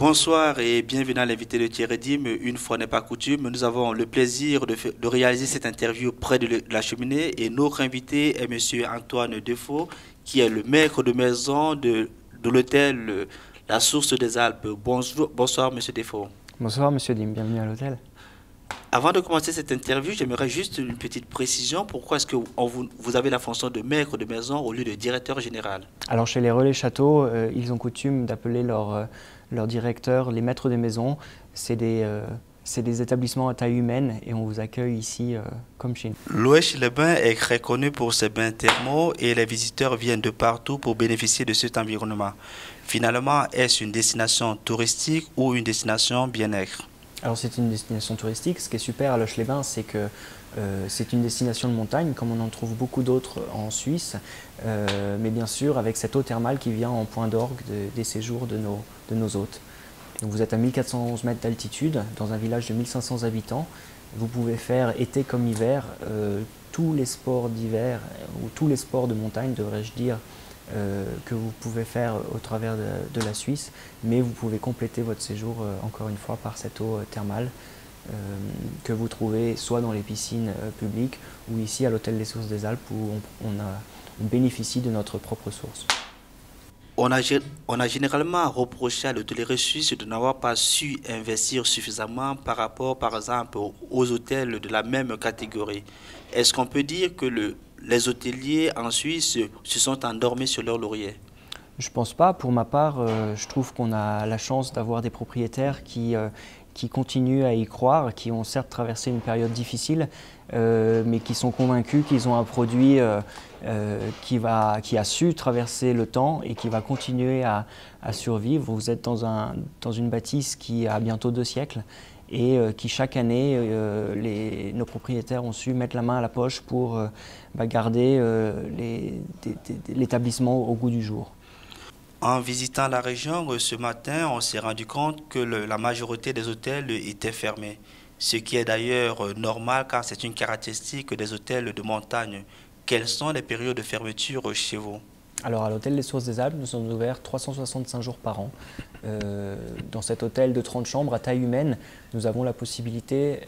Bonsoir et bienvenue à l'invité de Thierry Dim. Une fois n'est pas coutume, nous avons le plaisir de réaliser cette interview près de la cheminée et notre invité est M. Antoine Defoe, qui est le maître de maison de l'hôtel La Source des Alpes. Bonsoir M. Defoe. Bonsoir M. Dim, bienvenue à l'hôtel. Avant de commencer cette interview, j'aimerais juste une petite précision. Pourquoi est-ce que vous avez la fonction de maître de maison au lieu de directeur général? Alors chez les relais châteaux, ils ont coutume d'appeler leur directeur les maîtres de maison. C'est des établissements à taille humaine et on vous accueille ici comme chez nous. Loeche-les-Bains est très connu pour ses bains thermaux et les visiteurs viennent de partout pour bénéficier de cet environnement. Finalement, est-ce une destination touristique ou une destination bien-être? Alors c'est une destination touristique. Ce qui est super à Loeche-les-Bains, c'est que c'est une destination de montagne, comme on en trouve beaucoup d'autres en Suisse, mais bien sûr avec cette eau thermale qui vient en point d'orgue des séjours de nos hôtes. Donc vous êtes à 1411 mètres d'altitude, dans un village de 1500 habitants. Vous pouvez faire été comme hiver, tous les sports d'hiver, ou tous les sports de montagne, devrais-je dire, que vous pouvez faire au travers de la Suisse, mais vous pouvez compléter votre séjour encore une fois par cette eau thermale que vous trouvez soit dans les piscines publiques ou ici à l'hôtel Les Sources des Alpes où on bénéficie de notre propre source. On a généralement reproché à l'hôtellerie suisse de n'avoir pas su investir suffisamment par rapport, par exemple, aux hôtels de la même catégorie. Est-ce qu'on peut dire que les hôteliers en Suisse se sont endormis sur leur laurier? Je ne pense pas. Pour ma part, je trouve qu'on a la chance d'avoir des propriétaires qui continuent à y croire, qui ont certes traversé une période difficile, mais qui sont convaincus qu'ils ont un produit qui a su traverser le temps et qui va continuer à survivre. Vous êtes dans une bâtisse qui a bientôt 2 siècles et qui chaque année, nos propriétaires ont su mettre la main à la poche pour garder l'établissement au goût du jour. En visitant la région ce matin, on s'est rendu compte que la majorité des hôtels étaient fermés. Ce qui est d'ailleurs normal car c'est une caractéristique des hôtels de montagne. Quelles sont les périodes de fermeture chez vous? Alors à l'hôtel Les Sources des Alpes, nous sommes ouverts 365 jours par an. Dans cet hôtel de 30 chambres à taille humaine, nous avons la possibilité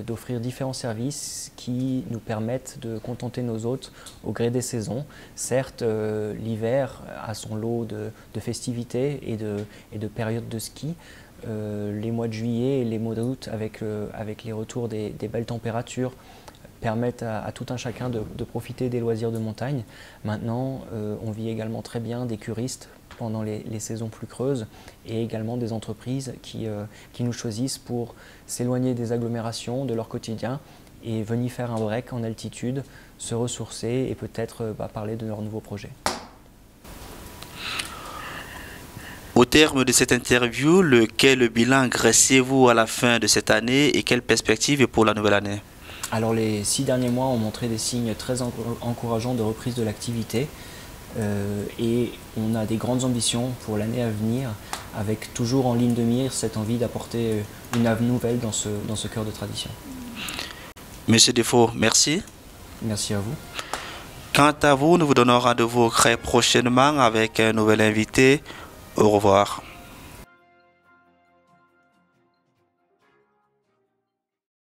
d'offrir différents services qui nous permettent de contenter nos hôtes au gré des saisons. Certes, l'hiver a son lot de festivités et de périodes de ski. Les mois de juillet et les mois d'août, avec les retours des belles températures, permettent à tout un chacun de profiter des loisirs de montagne. Maintenant, on vit également très bien des curistes pendant les saisons plus creuses et également des entreprises qui nous choisissent pour s'éloigner des agglomérations, de leur quotidien et venir faire un break en altitude, se ressourcer et peut-être parler de leurs nouveaux projets. Au terme de cette interview, quel bilan dressez-vous à la fin de cette année et quelles perspectives pour la nouvelle année? Alors les 6 derniers mois ont montré des signes très encourageants de reprise de l'activité et on a des grandes ambitions pour l'année à venir avec toujours en ligne de mire cette envie d'apporter une ave nouvelle dans ce cœur de tradition. Monsieur Defoe, merci. Merci à vous. Quant à vous, nous vous donnons rendez-vous très prochainement avec un nouvel invité. Au revoir.